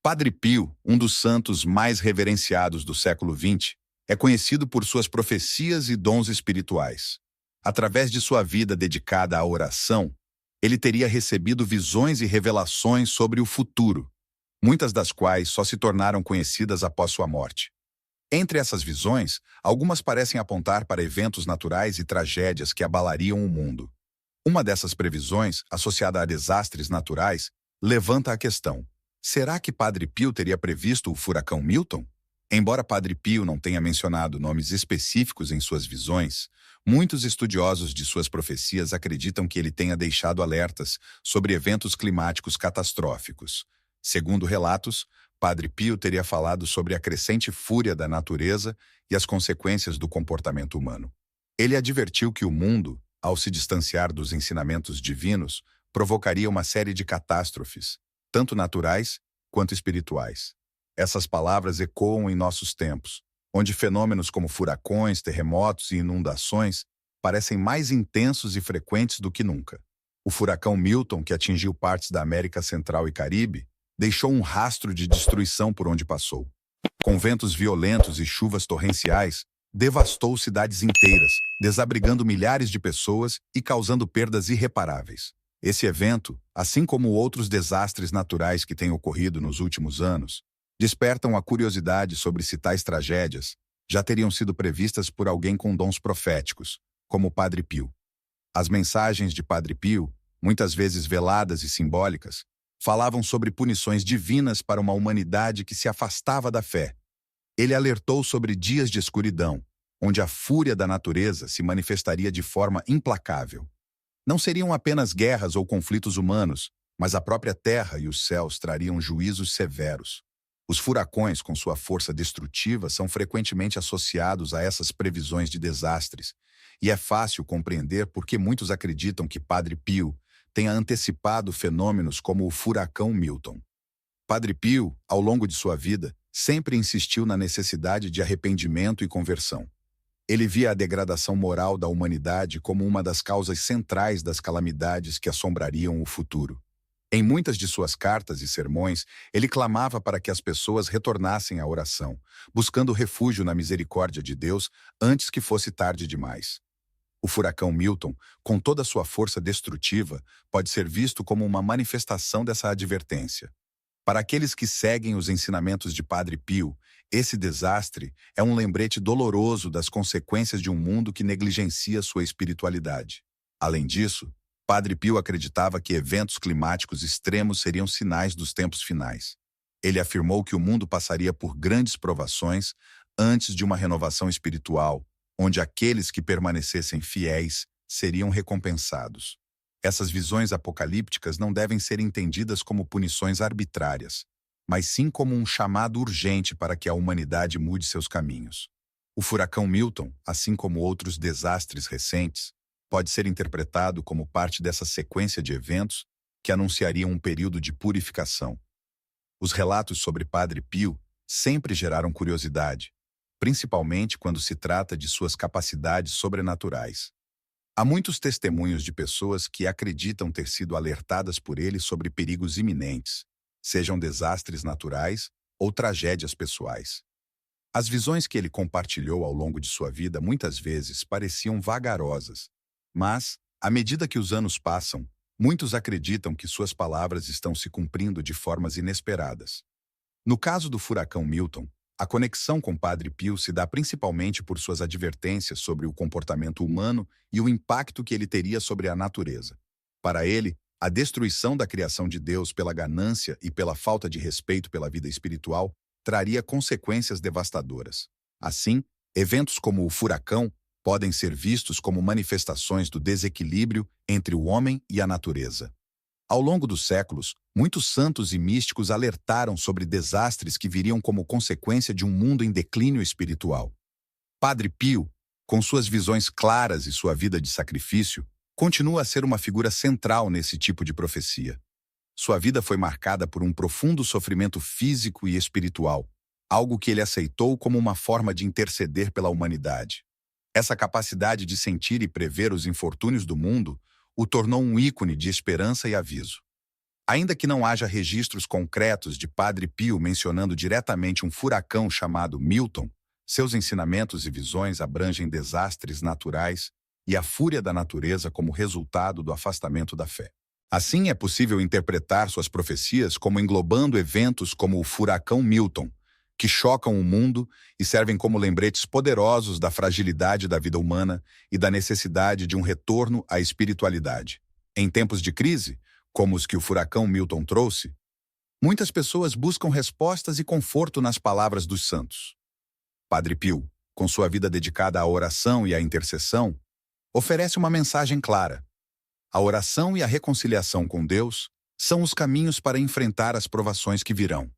Padre Pio, um dos santos mais reverenciados do século XX, é conhecido por suas profecias e dons espirituais. Através de sua vida dedicada à oração, ele teria recebido visões e revelações sobre o futuro, muitas das quais só se tornaram conhecidas após sua morte. Entre essas visões, algumas parecem apontar para eventos naturais e tragédias que abalariam o mundo. Uma dessas previsões, associada a desastres naturais, levanta a questão: será que Padre Pio teria previsto o furacão Milton? Embora Padre Pio não tenha mencionado nomes específicos em suas visões, muitos estudiosos de suas profecias acreditam que ele tenha deixado alertas sobre eventos climáticos catastróficos. Segundo relatos, Padre Pio teria falado sobre a crescente fúria da natureza e as consequências do comportamento humano. Ele advertiu que o mundo, ao se distanciar dos ensinamentos divinos, provocaria uma série de catástrofes, tanto naturais quanto espirituais. Essas palavras ecoam em nossos tempos, onde fenômenos como furacões, terremotos e inundações parecem mais intensos e frequentes do que nunca. O furacão Milton, que atingiu partes da América Central e Caribe, deixou um rastro de destruição por onde passou. Com ventos violentos e chuvas torrenciais, devastou cidades inteiras, desabrigando milhares de pessoas e causando perdas irreparáveis. Esse evento, assim como outros desastres naturais que têm ocorrido nos últimos anos, despertam a curiosidade sobre se tais tragédias já teriam sido previstas por alguém com dons proféticos, como o Padre Pio. As mensagens de Padre Pio, muitas vezes veladas e simbólicas, falavam sobre punições divinas para uma humanidade que se afastava da fé. Ele alertou sobre dias de escuridão, onde a fúria da natureza se manifestaria de forma implacável. Não seriam apenas guerras ou conflitos humanos, mas a própria terra e os céus trariam juízos severos. Os furacões, com sua força destrutiva, são frequentemente associados a essas previsões de desastres, e é fácil compreender por que muitos acreditam que Padre Pio tenha antecipado fenômenos como o furacão Milton. Padre Pio, ao longo de sua vida, sempre insistiu na necessidade de arrependimento e conversão. Ele via a degradação moral da humanidade como uma das causas centrais das calamidades que assombrariam o futuro. Em muitas de suas cartas e sermões, ele clamava para que as pessoas retornassem à oração, buscando refúgio na misericórdia de Deus antes que fosse tarde demais. O furacão Milton, com toda a sua força destrutiva, pode ser visto como uma manifestação dessa advertência. Para aqueles que seguem os ensinamentos de Padre Pio, esse desastre é um lembrete doloroso das consequências de um mundo que negligencia sua espiritualidade. Além disso, Padre Pio acreditava que eventos climáticos extremos seriam sinais dos tempos finais. Ele afirmou que o mundo passaria por grandes provações antes de uma renovação espiritual, onde aqueles que permanecessem fiéis seriam recompensados. Essas visões apocalípticas não devem ser entendidas como punições arbitrárias, mas sim como um chamado urgente para que a humanidade mude seus caminhos. O furacão Milton, assim como outros desastres recentes, pode ser interpretado como parte dessa sequência de eventos que anunciariam um período de purificação. Os relatos sobre Padre Pio sempre geraram curiosidade, principalmente quando se trata de suas capacidades sobrenaturais. Há muitos testemunhos de pessoas que acreditam ter sido alertadas por ele sobre perigos iminentes, sejam desastres naturais ou tragédias pessoais. As visões que ele compartilhou ao longo de sua vida muitas vezes pareciam vagarosas, mas, à medida que os anos passam, muitos acreditam que suas palavras estão se cumprindo de formas inesperadas. No caso do furacão Milton, a conexão com Padre Pio se dá principalmente por suas advertências sobre o comportamento humano e o impacto que ele teria sobre a natureza. Para ele, a destruição da criação de Deus pela ganância e pela falta de respeito pela vida espiritual traria consequências devastadoras. Assim, eventos como o furacão podem ser vistos como manifestações do desequilíbrio entre o homem e a natureza. Ao longo dos séculos, muitos santos e místicos alertaram sobre desastres que viriam como consequência de um mundo em declínio espiritual. Padre Pio, com suas visões claras e sua vida de sacrifício, continua a ser uma figura central nesse tipo de profecia. Sua vida foi marcada por um profundo sofrimento físico e espiritual, algo que ele aceitou como uma forma de interceder pela humanidade. Essa capacidade de sentir e prever os infortúnios do mundo o tornou um ícone de esperança e aviso. Ainda que não haja registros concretos de Padre Pio mencionando diretamente um furacão chamado Milton, seus ensinamentos e visões abrangem desastres naturais e a fúria da natureza como resultado do afastamento da fé. Assim, é possível interpretar suas profecias como englobando eventos como o furacão Milton, que chocam o mundo e servem como lembretes poderosos da fragilidade da vida humana e da necessidade de um retorno à espiritualidade. Em tempos de crise, como os que o furacão Milton trouxe, muitas pessoas buscam respostas e conforto nas palavras dos santos. Padre Pio, com sua vida dedicada à oração e à intercessão, oferece uma mensagem clara. A oração e a reconciliação com Deus são os caminhos para enfrentar as provações que virão.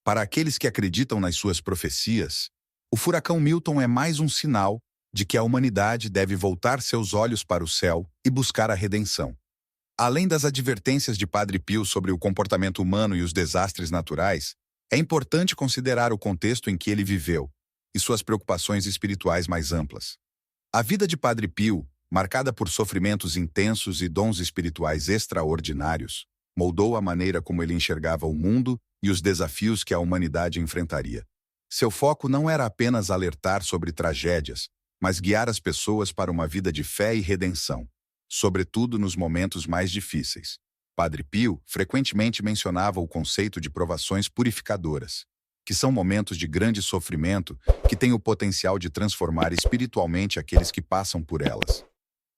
Para aqueles que acreditam nas suas profecias, o furacão Milton é mais um sinal de que a humanidade deve voltar seus olhos para o céu e buscar a redenção. Além das advertências de Padre Pio sobre o comportamento humano e os desastres naturais, é importante considerar o contexto em que ele viveu e suas preocupações espirituais mais amplas. A vida de Padre Pio, marcada por sofrimentos intensos e dons espirituais extraordinários, moldou a maneira como ele enxergava o mundo e os desafios que a humanidade enfrentaria. Seu foco não era apenas alertar sobre tragédias, mas guiar as pessoas para uma vida de fé e redenção, sobretudo nos momentos mais difíceis. Padre Pio frequentemente mencionava o conceito de provações purificadoras, que são momentos de grande sofrimento que têm o potencial de transformar espiritualmente aqueles que passam por elas.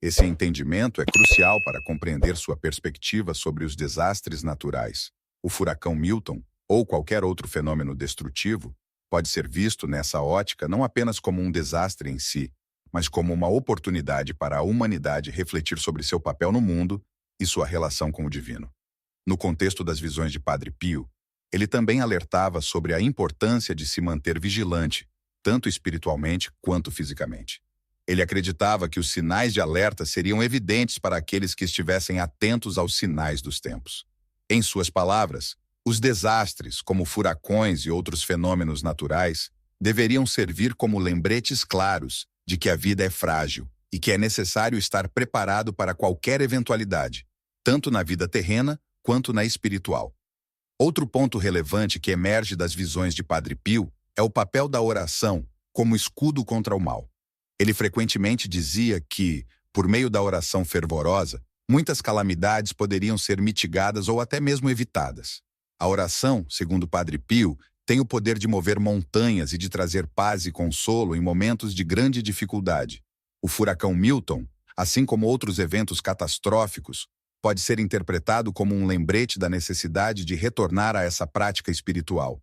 Esse entendimento é crucial para compreender sua perspectiva sobre os desastres naturais. O furacão Milton, ou qualquer outro fenômeno destrutivo, pode ser visto nessa ótica não apenas como um desastre em si, mas como uma oportunidade para a humanidade refletir sobre seu papel no mundo e sua relação com o divino. No contexto das visões de Padre Pio, ele também alertava sobre a importância de se manter vigilante, tanto espiritualmente quanto fisicamente. Ele acreditava que os sinais de alerta seriam evidentes para aqueles que estivessem atentos aos sinais dos tempos. Em suas palavras, os desastres, como furacões e outros fenômenos naturais, deveriam servir como lembretes claros de que a vida é frágil e que é necessário estar preparado para qualquer eventualidade, tanto na vida terrena quanto na espiritual. Outro ponto relevante que emerge das visões de Padre Pio é o papel da oração como escudo contra o mal. Ele frequentemente dizia que, por meio da oração fervorosa, muitas calamidades poderiam ser mitigadas ou até mesmo evitadas. A oração, segundo Padre Pio, tem o poder de mover montanhas e de trazer paz e consolo em momentos de grande dificuldade. O furacão Milton, assim como outros eventos catastróficos, pode ser interpretado como um lembrete da necessidade de retornar a essa prática espiritual.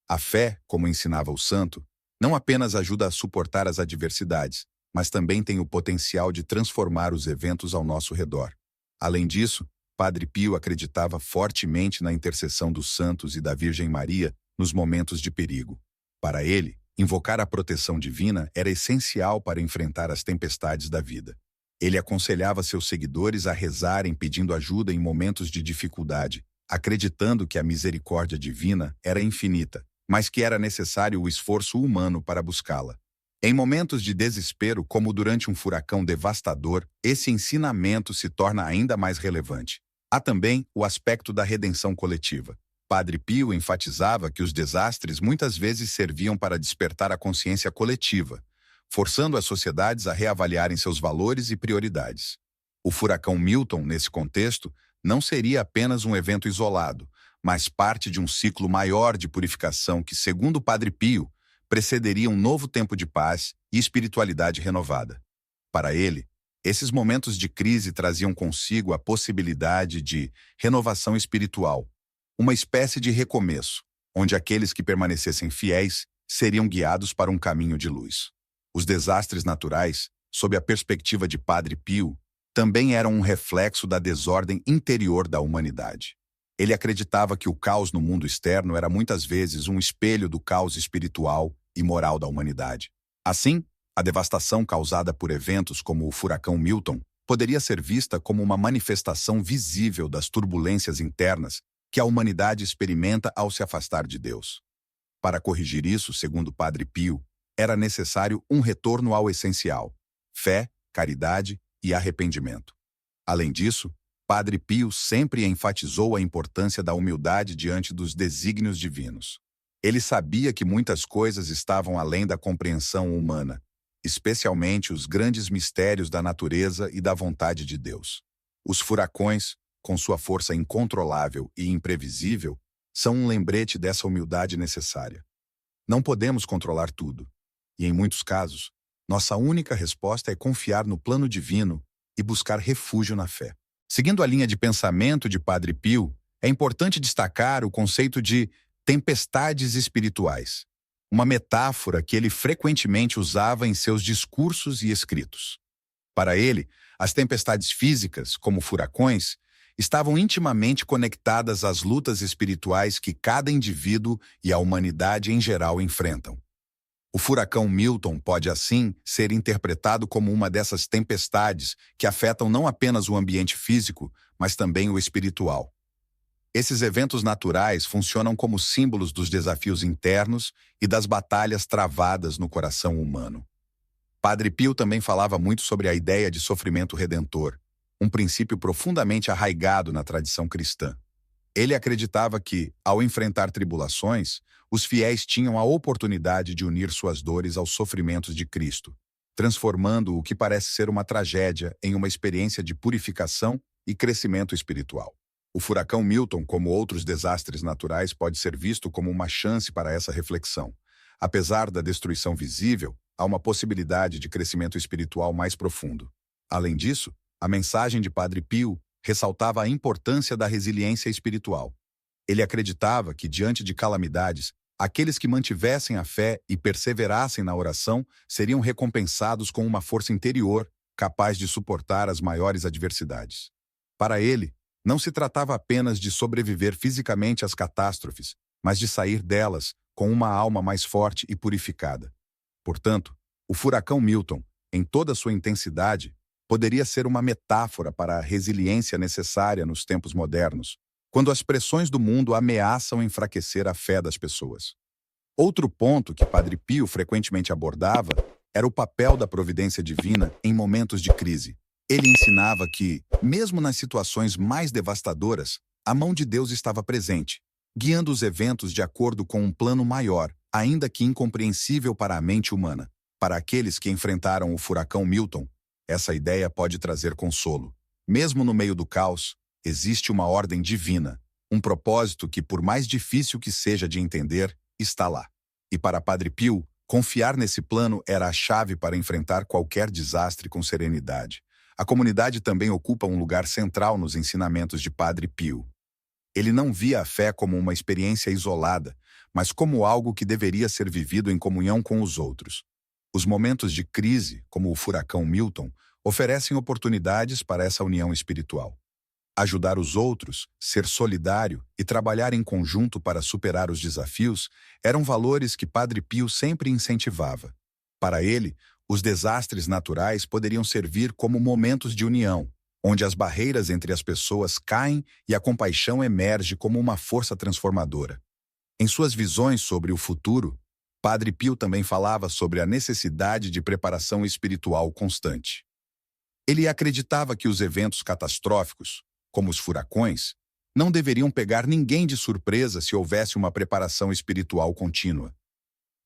A fé, como ensinava o santo, não apenas ajuda a suportar as adversidades, mas também tem o potencial de transformar os eventos ao nosso redor. Além disso, Padre Pio acreditava fortemente na intercessão dos santos e da Virgem Maria nos momentos de perigo. Para ele, invocar a proteção divina era essencial para enfrentar as tempestades da vida. Ele aconselhava seus seguidores a rezarem pedindo ajuda em momentos de dificuldade, acreditando que a misericórdia divina era infinita, mas que era necessário o esforço humano para buscá-la. Em momentos de desespero, como durante um furacão devastador, esse ensinamento se torna ainda mais relevante. Há também o aspecto da redenção coletiva. Padre Pio enfatizava que os desastres muitas vezes serviam para despertar a consciência coletiva, forçando as sociedades a reavaliarem seus valores e prioridades. O furacão Milton, nesse contexto, não seria apenas um evento isolado, mas parte de um ciclo maior de purificação que, segundo Padre Pio, precederia um novo tempo de paz e espiritualidade renovada. Para ele, esses momentos de crise traziam consigo a possibilidade de renovação espiritual, uma espécie de recomeço, onde aqueles que permanecessem fiéis seriam guiados para um caminho de luz. Os desastres naturais, sob a perspectiva de Padre Pio, também eram um reflexo da desordem interior da humanidade. Ele acreditava que o caos no mundo externo era muitas vezes um espelho do caos espiritual e moral da humanidade. Assim, a devastação causada por eventos como o furacão Milton poderia ser vista como uma manifestação visível das turbulências internas que a humanidade experimenta ao se afastar de Deus. Para corrigir isso, segundo Padre Pio, era necessário um retorno ao essencial: fé, caridade e arrependimento. Além disso, Padre Pio sempre enfatizou a importância da humildade diante dos desígnios divinos. Ele sabia que muitas coisas estavam além da compreensão humana, especialmente os grandes mistérios da natureza e da vontade de Deus. Os furacões, com sua força incontrolável e imprevisível, são um lembrete dessa humildade necessária. Não podemos controlar tudo, e em muitos casos, nossa única resposta é confiar no plano divino e buscar refúgio na fé. Seguindo a linha de pensamento de Padre Pio, é importante destacar o conceito de tempestades espirituais, uma metáfora que ele frequentemente usava em seus discursos e escritos. Para ele, as tempestades físicas, como furacões, estavam intimamente conectadas às lutas espirituais que cada indivíduo e a humanidade em geral enfrentam. O furacão Milton pode, assim, ser interpretado como uma dessas tempestades que afetam não apenas o ambiente físico, mas também o espiritual. Esses eventos naturais funcionam como símbolos dos desafios internos e das batalhas travadas no coração humano. Padre Pio também falava muito sobre a ideia de sofrimento redentor, um princípio profundamente arraigado na tradição cristã. Ele acreditava que, ao enfrentar tribulações, os fiéis tinham a oportunidade de unir suas dores aos sofrimentos de Cristo, transformando o que parece ser uma tragédia em uma experiência de purificação e crescimento espiritual. O furacão Milton, como outros desastres naturais, pode ser visto como uma chance para essa reflexão. Apesar da destruição visível, há uma possibilidade de crescimento espiritual mais profundo. Além disso, a mensagem de Padre Pio ressaltava a importância da resiliência espiritual. Ele acreditava que, diante de calamidades, aqueles que mantivessem a fé e perseverassem na oração seriam recompensados com uma força interior capaz de suportar as maiores adversidades. Para ele, não se tratava apenas de sobreviver fisicamente às catástrofes, mas de sair delas com uma alma mais forte e purificada. Portanto, o furacão Milton, em toda sua intensidade, poderia ser uma metáfora para a resiliência necessária nos tempos modernos, quando as pressões do mundo ameaçam enfraquecer a fé das pessoas. Outro ponto que Padre Pio frequentemente abordava era o papel da providência divina em momentos de crise. Ele ensinava que, mesmo nas situações mais devastadoras, a mão de Deus estava presente, guiando os eventos de acordo com um plano maior, ainda que incompreensível para a mente humana. Para aqueles que enfrentaram o furacão Milton, essa ideia pode trazer consolo. Mesmo no meio do caos, existe uma ordem divina, um propósito que, por mais difícil que seja de entender, está lá. E para Padre Pio, confiar nesse plano era a chave para enfrentar qualquer desastre com serenidade. A comunidade também ocupa um lugar central nos ensinamentos de Padre Pio. Ele não via a fé como uma experiência isolada, mas como algo que deveria ser vivido em comunhão com os outros. Os momentos de crise, como o furacão Milton, oferecem oportunidades para essa união espiritual. Ajudar os outros, ser solidário e trabalhar em conjunto para superar os desafios eram valores que Padre Pio sempre incentivava. Para ele, os desastres naturais poderiam servir como momentos de união, onde as barreiras entre as pessoas caem e a compaixão emerge como uma força transformadora. Em suas visões sobre o futuro, Padre Pio também falava sobre a necessidade de preparação espiritual constante. Ele acreditava que os eventos catastróficos, como os furacões, não deveriam pegar ninguém de surpresa se houvesse uma preparação espiritual contínua.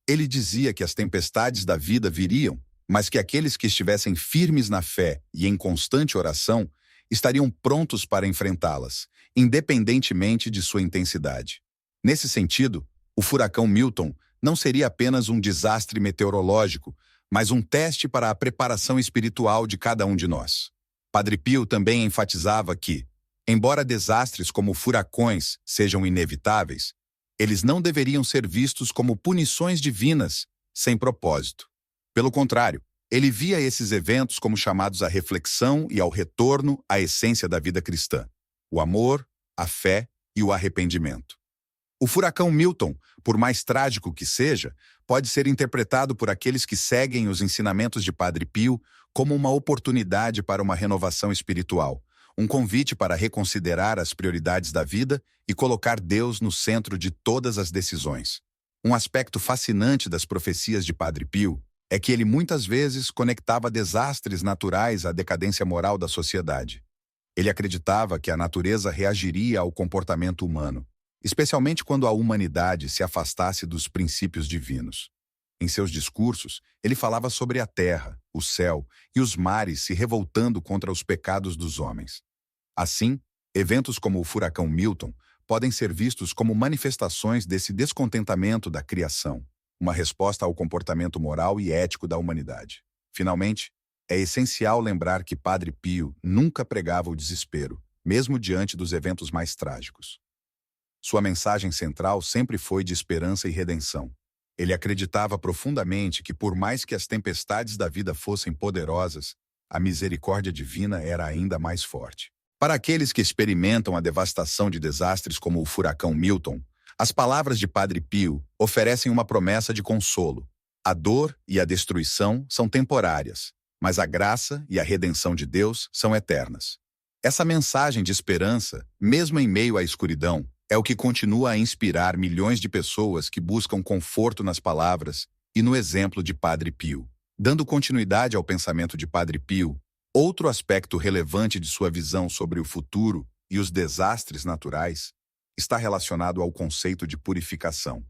Ele dizia que as tempestades da vida viriam, mas que aqueles que estivessem firmes na fé e em constante oração estariam prontos para enfrentá-las, independentemente de sua intensidade. Nesse sentido, o furacão Milton não seria apenas um desastre meteorológico, mas um teste para a preparação espiritual de cada um de nós. Padre Pio também enfatizava que, embora desastres como furacões sejam inevitáveis, eles não deveriam ser vistos como punições divinas, sem propósito. Pelo contrário, ele via esses eventos como chamados à reflexão e ao retorno à essência da vida cristã: o amor, a fé e o arrependimento. O furacão Milton, por mais trágico que seja, pode ser interpretado por aqueles que seguem os ensinamentos de Padre Pio como uma oportunidade para uma renovação espiritual, um convite para reconsiderar as prioridades da vida e colocar Deus no centro de todas as decisões. Um aspecto fascinante das profecias de Padre Pio é que ele muitas vezes conectava desastres naturais à decadência moral da sociedade. Ele acreditava que a natureza reagiria ao comportamento humano, especialmente quando a humanidade se afastasse dos princípios divinos. Em seus discursos, ele falava sobre a terra, o céu e os mares se revoltando contra os pecados dos homens. Assim, eventos como o furacão Milton podem ser vistos como manifestações desse descontentamento da criação, uma resposta ao comportamento moral e ético da humanidade. Finalmente, é essencial lembrar que Padre Pio nunca pregava o desespero, mesmo diante dos eventos mais trágicos. Sua mensagem central sempre foi de esperança e redenção. Ele acreditava profundamente que, por mais que as tempestades da vida fossem poderosas, a misericórdia divina era ainda mais forte. Para aqueles que experimentam a devastação de desastres como o furacão Milton, as palavras de Padre Pio oferecem uma promessa de consolo. A dor e a destruição são temporárias, mas a graça e a redenção de Deus são eternas. Essa mensagem de esperança, mesmo em meio à escuridão, é o que continua a inspirar milhões de pessoas que buscam conforto nas palavras e no exemplo de Padre Pio. Dando continuidade ao pensamento de Padre Pio, outro aspecto relevante de sua visão sobre o futuro e os desastres naturais está relacionado ao conceito de purificação.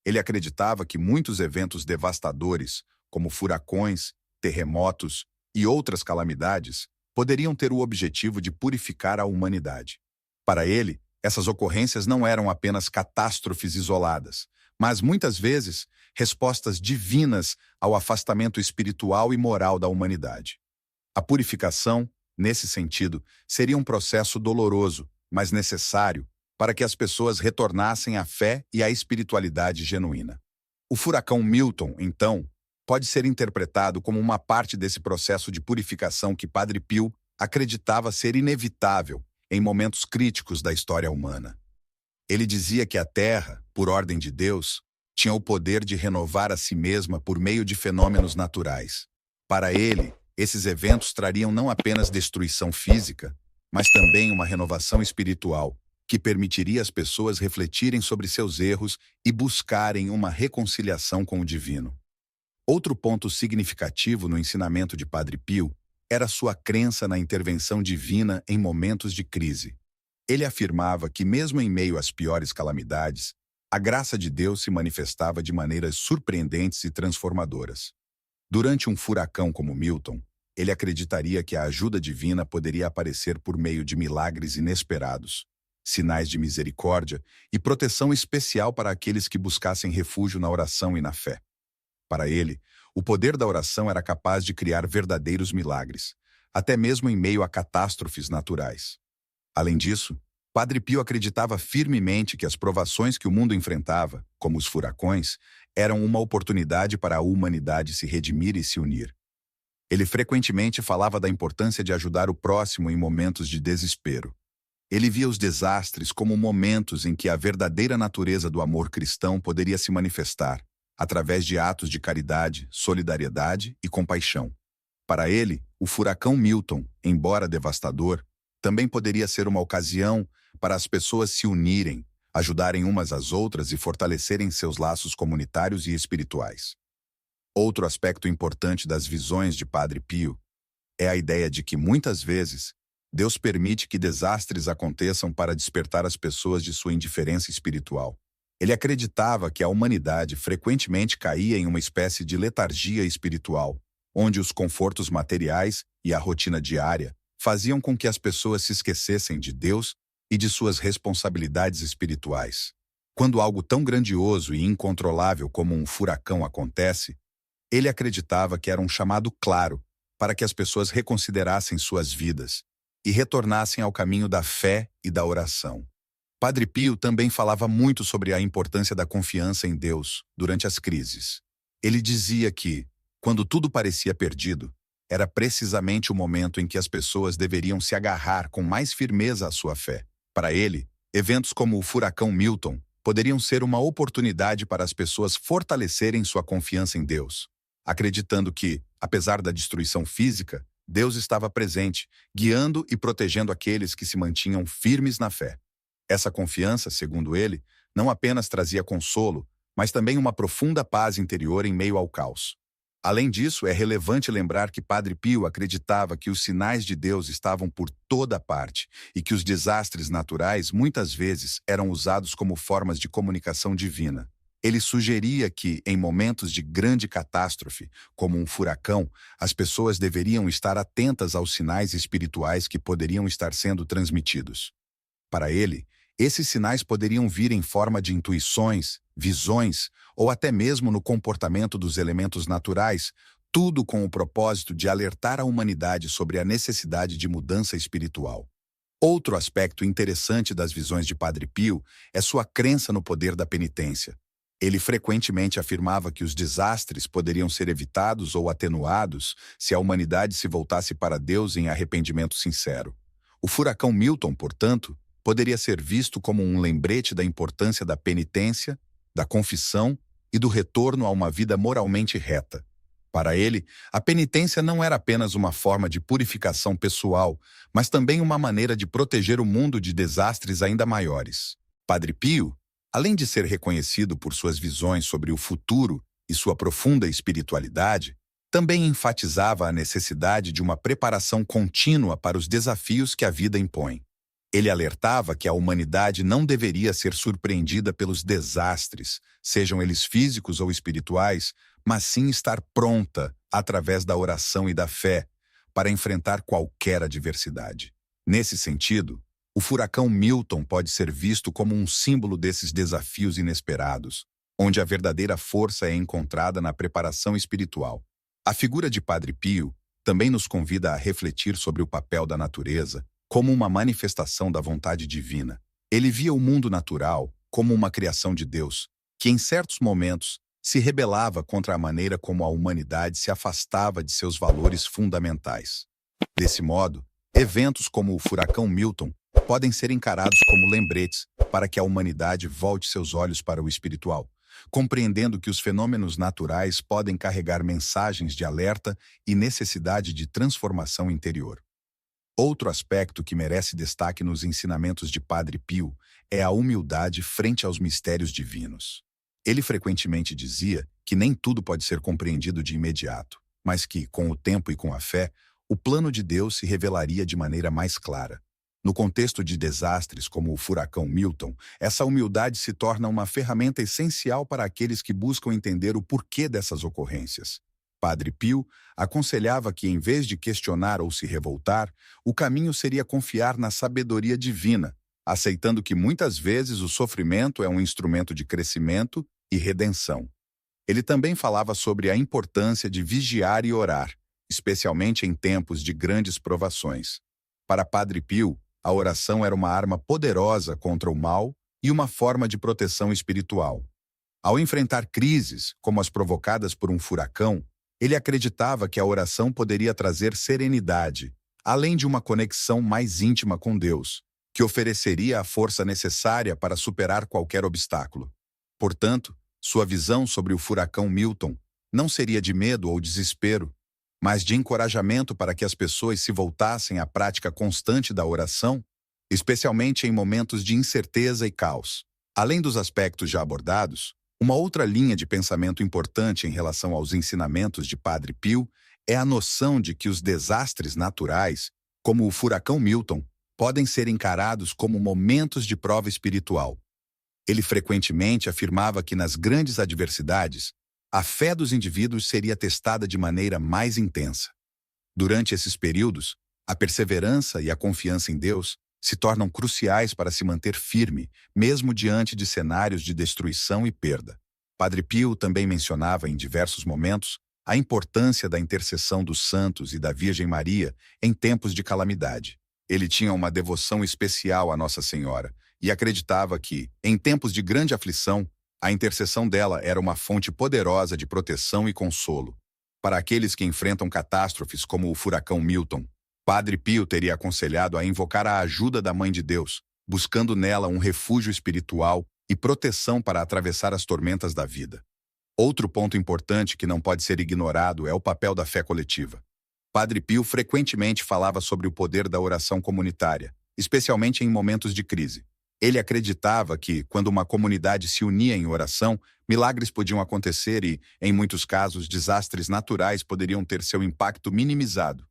Ele acreditava que muitos eventos devastadores, como furacões, terremotos e outras calamidades, poderiam ter o objetivo de purificar a humanidade. Para ele, essas ocorrências não eram apenas catástrofes isoladas, mas muitas vezes respostas divinas ao afastamento espiritual e moral da humanidade. A purificação, nesse sentido, seria um processo doloroso, mas necessário para que as pessoas retornassem à fé e à espiritualidade genuína. O furacão Milton, então, pode ser interpretado como uma parte desse processo de purificação que Padre Pio acreditava ser inevitável em momentos críticos da história humana. Ele dizia que a Terra, por ordem de Deus, tinha o poder de renovar a si mesma por meio de fenômenos naturais. Para ele, esses eventos trariam não apenas destruição física, mas também uma renovação espiritual, que permitiria às pessoas refletirem sobre seus erros e buscarem uma reconciliação com o divino. Outro ponto significativo no ensinamento de Padre Pio era sua crença na intervenção divina em momentos de crise. Ele afirmava que, mesmo em meio às piores calamidades, a graça de Deus se manifestava de maneiras surpreendentes e transformadoras. Durante um furacão como Milton, ele acreditaria que a ajuda divina poderia aparecer por meio de milagres inesperados, sinais de misericórdia e proteção especial para aqueles que buscassem refúgio na oração e na fé. Para ele, o poder da oração era capaz de criar verdadeiros milagres, até mesmo em meio a catástrofes naturais. Além disso, Padre Pio acreditava firmemente que as provações que o mundo enfrentava, como os furacões, eram uma oportunidade para a humanidade se redimir e se unir. Ele frequentemente falava da importância de ajudar o próximo em momentos de desespero. Ele via os desastres como momentos em que a verdadeira natureza do amor cristão poderia se manifestar, através de atos de caridade, solidariedade e compaixão. Para ele, o furacão Milton, embora devastador, também poderia ser uma ocasião para as pessoas se unirem, ajudarem umas às outras e fortalecerem seus laços comunitários e espirituais. Outro aspecto importante das visões de Padre Pio é a ideia de que, muitas vezes, Deus permite que desastres aconteçam para despertar as pessoas de sua indiferença espiritual. Ele acreditava que a humanidade frequentemente caía em uma espécie de letargia espiritual, onde os confortos materiais e a rotina diária faziam com que as pessoas se esquecessem de Deus e de suas responsabilidades espirituais. Quando algo tão grandioso e incontrolável como um furacão acontece, ele acreditava que era um chamado claro para que as pessoas reconsiderassem suas vidas e retornassem ao caminho da fé e da oração. Padre Pio também falava muito sobre a importância da confiança em Deus durante as crises. Ele dizia que, quando tudo parecia perdido, era precisamente o momento em que as pessoas deveriam se agarrar com mais firmeza à sua fé. Para ele, eventos como o furacão Milton poderiam ser uma oportunidade para as pessoas fortalecerem sua confiança em Deus, acreditando que, apesar da destruição física, Deus estava presente, guiando e protegendo aqueles que se mantinham firmes na fé. Essa confiança, segundo ele, não apenas trazia consolo, mas também uma profunda paz interior em meio ao caos. Além disso, é relevante lembrar que Padre Pio acreditava que os sinais de Deus estavam por toda parte e que os desastres naturais muitas vezes eram usados como formas de comunicação divina. Ele sugeria que, em momentos de grande catástrofe, como um furacão, as pessoas deveriam estar atentas aos sinais espirituais que poderiam estar sendo transmitidos. Para ele, esses sinais poderiam vir em forma de intuições, visões ou até mesmo no comportamento dos elementos naturais, tudo com o propósito de alertar a humanidade sobre a necessidade de mudança espiritual. Outro aspecto interessante das visões de Padre Pio é sua crença no poder da penitência. Ele frequentemente afirmava que os desastres poderiam ser evitados ou atenuados se a humanidade se voltasse para Deus em arrependimento sincero. O furacão Milton, portanto, poderia ser visto como um lembrete da importância da penitência, da confissão e do retorno a uma vida moralmente reta. Para ele, a penitência não era apenas uma forma de purificação pessoal, mas também uma maneira de proteger o mundo de desastres ainda maiores. Padre Pio, além de ser reconhecido por suas visões sobre o futuro e sua profunda espiritualidade, também enfatizava a necessidade de uma preparação contínua para os desafios que a vida impõe. Ele alertava que a humanidade não deveria ser surpreendida pelos desastres, sejam eles físicos ou espirituais, mas sim estar pronta, através da oração e da fé, para enfrentar qualquer adversidade. Nesse sentido, o furacão Milton pode ser visto como um símbolo desses desafios inesperados, onde a verdadeira força é encontrada na preparação espiritual. A figura de Padre Pio também nos convida a refletir sobre o papel da natureza como uma manifestação da vontade divina. Ele via o mundo natural como uma criação de Deus, que em certos momentos se rebelava contra a maneira como a humanidade se afastava de seus valores fundamentais. Desse modo, eventos como o furacão Milton podem ser encarados como lembretes para que a humanidade volte seus olhos para o espiritual, compreendendo que os fenômenos naturais podem carregar mensagens de alerta e necessidade de transformação interior. Outro aspecto que merece destaque nos ensinamentos de Padre Pio é a humildade frente aos mistérios divinos. Ele frequentemente dizia que nem tudo pode ser compreendido de imediato, mas que, com o tempo e com a fé, o plano de Deus se revelaria de maneira mais clara. No contexto de desastres como o furacão Milton, essa humildade se torna uma ferramenta essencial para aqueles que buscam entender o porquê dessas ocorrências. Padre Pio aconselhava que, em vez de questionar ou se revoltar, o caminho seria confiar na sabedoria divina, aceitando que muitas vezes o sofrimento é um instrumento de crescimento e redenção. Ele também falava sobre a importância de vigiar e orar, especialmente em tempos de grandes provações. Para Padre Pio, a oração era uma arma poderosa contra o mal e uma forma de proteção espiritual. Ao enfrentar crises, como as provocadas por um furacão, ele acreditava que a oração poderia trazer serenidade, além de uma conexão mais íntima com Deus, que ofereceria a força necessária para superar qualquer obstáculo. Portanto, sua visão sobre o furacão Milton não seria de medo ou desespero, mas de encorajamento para que as pessoas se voltassem à prática constante da oração, especialmente em momentos de incerteza e caos. Além dos aspectos já abordados, uma outra linha de pensamento importante em relação aos ensinamentos de Padre Pio é a noção de que os desastres naturais, como o furacão Milton, podem ser encarados como momentos de prova espiritual. Ele frequentemente afirmava que nas grandes adversidades, a fé dos indivíduos seria testada de maneira mais intensa. Durante esses períodos, a perseverança e a confiança em Deus se tornam cruciais para se manter firme, mesmo diante de cenários de destruição e perda. Padre Pio também mencionava em diversos momentos a importância da intercessão dos santos e da Virgem Maria em tempos de calamidade. Ele tinha uma devoção especial à Nossa Senhora e acreditava que, em tempos de grande aflição, a intercessão dela era uma fonte poderosa de proteção e consolo. Para aqueles que enfrentam catástrofes como o furacão Milton, Padre Pio teria aconselhado a invocar a ajuda da Mãe de Deus, buscando nela um refúgio espiritual e proteção para atravessar as tormentas da vida. Outro ponto importante que não pode ser ignorado é o papel da fé coletiva. Padre Pio frequentemente falava sobre o poder da oração comunitária, especialmente em momentos de crise. Ele acreditava que, quando uma comunidade se unia em oração, milagres podiam acontecer e, em muitos casos, desastres naturais poderiam ter seu impacto minimizado.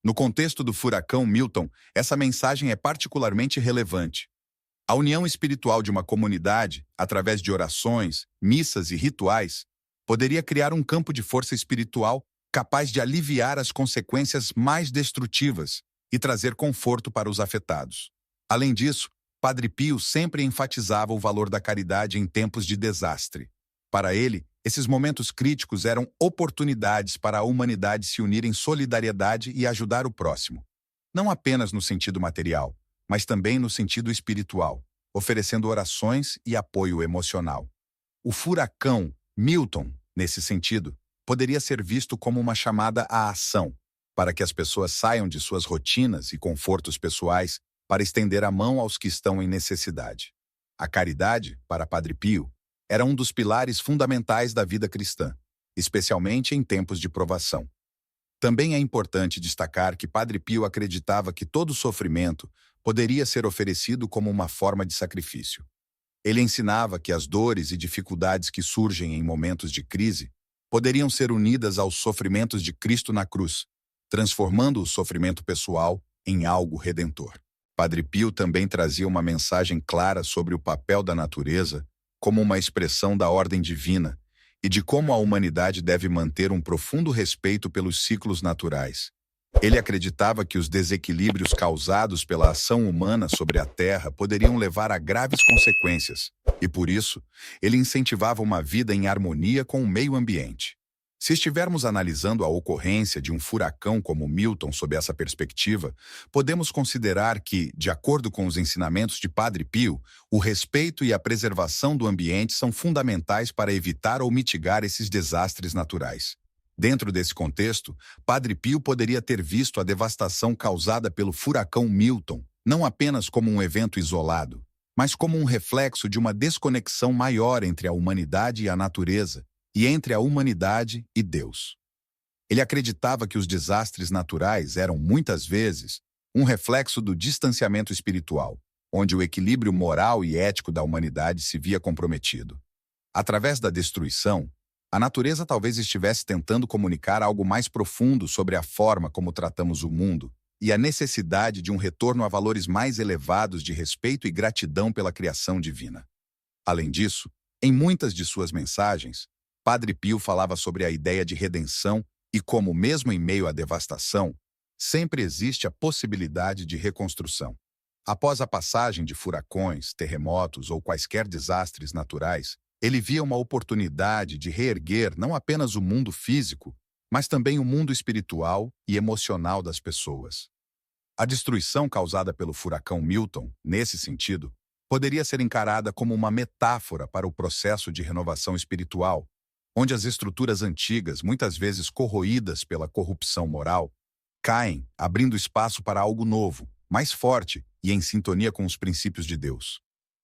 No contexto do furacão Milton, essa mensagem é particularmente relevante. A união espiritual de uma comunidade, através de orações, missas e rituais, poderia criar um campo de força espiritual capaz de aliviar as consequências mais destrutivas e trazer conforto para os afetados. Além disso, Padre Pio sempre enfatizava o valor da caridade em tempos de desastre. Para ele, esses momentos críticos eram oportunidades para a humanidade se unir em solidariedade e ajudar o próximo. Não apenas no sentido material, mas também no sentido espiritual, oferecendo orações e apoio emocional. O furacão Milton, nesse sentido, poderia ser visto como uma chamada à ação, para que as pessoas saiam de suas rotinas e confortos pessoais para estender a mão aos que estão em necessidade. A caridade, para Padre Pio, era um dos pilares fundamentais da vida cristã, especialmente em tempos de provação. Também é importante destacar que Padre Pio acreditava que todo sofrimento poderia ser oferecido como uma forma de sacrifício. Ele ensinava que as dores e dificuldades que surgem em momentos de crise poderiam ser unidas aos sofrimentos de Cristo na cruz, transformando o sofrimento pessoal em algo redentor. Padre Pio também trazia uma mensagem clara sobre o papel da natureza como uma expressão da ordem divina e de como a humanidade deve manter um profundo respeito pelos ciclos naturais. Ele acreditava que os desequilíbrios causados pela ação humana sobre a Terra poderiam levar a graves consequências, e por isso, ele incentivava uma vida em harmonia com o meio ambiente. Se estivermos analisando a ocorrência de um furacão como Milton sob essa perspectiva, podemos considerar que, de acordo com os ensinamentos de Padre Pio, o respeito e a preservação do ambiente são fundamentais para evitar ou mitigar esses desastres naturais. Dentro desse contexto, Padre Pio poderia ter visto a devastação causada pelo furacão Milton, não apenas como um evento isolado, mas como um reflexo de uma desconexão maior entre a humanidade e a natureza, e entre a humanidade e Deus. Ele acreditava que os desastres naturais eram, muitas vezes, um reflexo do distanciamento espiritual, onde o equilíbrio moral e ético da humanidade se via comprometido. Através da destruição, a natureza talvez estivesse tentando comunicar algo mais profundo sobre a forma como tratamos o mundo e a necessidade de um retorno a valores mais elevados de respeito e gratidão pela criação divina. Além disso, em muitas de suas mensagens, Padre Pio falava sobre a ideia de redenção e como, mesmo em meio à devastação, sempre existe a possibilidade de reconstrução. Após a passagem de furacões, terremotos ou quaisquer desastres naturais, ele via uma oportunidade de reerguer não apenas o mundo físico, mas também o mundo espiritual e emocional das pessoas. A destruição causada pelo furacão Milton, nesse sentido, poderia ser encarada como uma metáfora para o processo de renovação espiritual, onde as estruturas antigas, muitas vezes corroídas pela corrupção moral, caem, abrindo espaço para algo novo, mais forte e em sintonia com os princípios de Deus.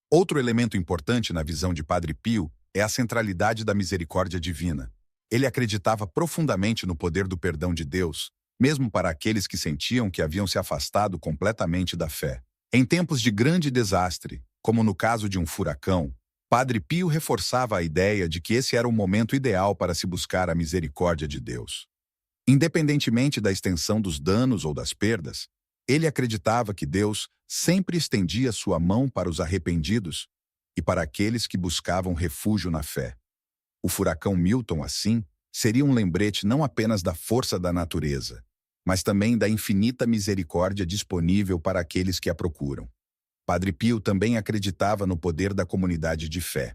Outro elemento importante na visão de Padre Pio é a centralidade da misericórdia divina. Ele acreditava profundamente no poder do perdão de Deus, mesmo para aqueles que sentiam que haviam se afastado completamente da fé. Em tempos de grande desastre, como no caso de um furacão, Padre Pio reforçava a ideia de que esse era o momento ideal para se buscar a misericórdia de Deus. Independentemente da extensão dos danos ou das perdas, ele acreditava que Deus sempre estendia sua mão para os arrependidos e para aqueles que buscavam refúgio na fé. O furacão Milton, assim, seria um lembrete não apenas da força da natureza, mas também da infinita misericórdia disponível para aqueles que a procuram. Padre Pio também acreditava no poder da comunidade de fé.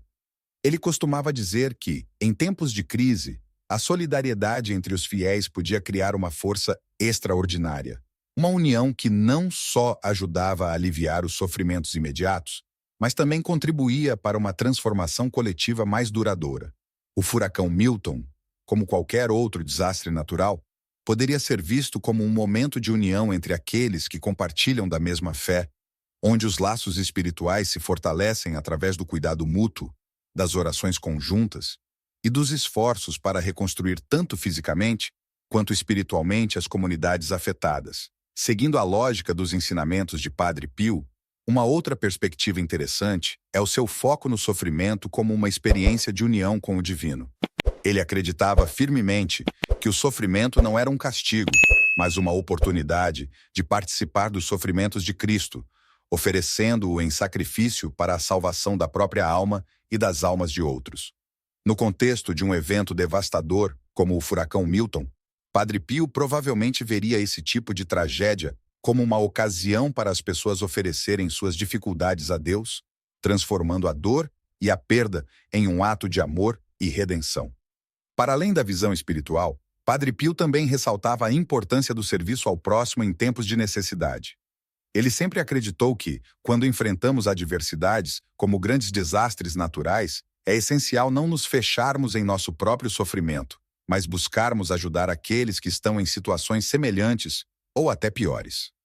Ele costumava dizer que, em tempos de crise, a solidariedade entre os fiéis podia criar uma força extraordinária. Uma união que não só ajudava a aliviar os sofrimentos imediatos, mas também contribuía para uma transformação coletiva mais duradoura. O furacão Milton, como qualquer outro desastre natural, poderia ser visto como um momento de união entre aqueles que compartilham da mesma fé, onde os laços espirituais se fortalecem através do cuidado mútuo, das orações conjuntas e dos esforços para reconstruir tanto fisicamente quanto espiritualmente as comunidades afetadas. Seguindo a lógica dos ensinamentos de Padre Pio, Uma outra perspectiva interessante é o seu foco no sofrimento como uma experiência de união com o divino. Ele acreditava firmemente que o sofrimento não era um castigo, mas uma oportunidade de participar dos sofrimentos de Cristo, oferecendo-o em sacrifício para a salvação da própria alma e das almas de outros. No contexto de um evento devastador, como o furacão Milton, Padre Pio provavelmente veria esse tipo de tragédia como uma ocasião para as pessoas oferecerem suas dificuldades a Deus, transformando a dor e a perda em um ato de amor e redenção. Para além da visão espiritual, Padre Pio também ressaltava a importância do serviço ao próximo em tempos de necessidade. Ele sempre acreditou que, quando enfrentamos adversidades, como grandes desastres naturais, é essencial não nos fecharmos em nosso próprio sofrimento, mas buscarmos ajudar aqueles que estão em situações semelhantes ou até piores.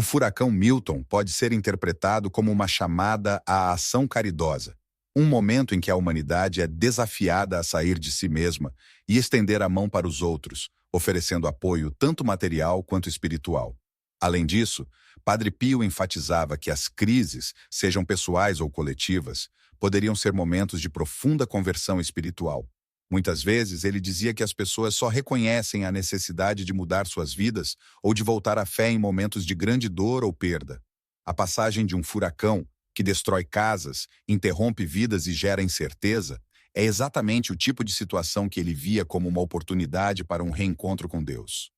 O furacão Milton pode ser interpretado como uma chamada à ação caridosa, um momento em que a humanidade é desafiada a sair de si mesma e estender a mão para os outros, oferecendo apoio tanto material quanto espiritual. Além disso, Padre Pio enfatizava que as crises, sejam pessoais ou coletivas, poderiam ser momentos de profunda conversão espiritual. Muitas vezes, ele dizia que as pessoas só reconhecem a necessidade de mudar suas vidas ou de voltar à fé em momentos de grande dor ou perda. A passagem de um furacão, que destrói casas, interrompe vidas e gera incerteza, é exatamente o tipo de situação que ele via como uma oportunidade para um reencontro com Deus.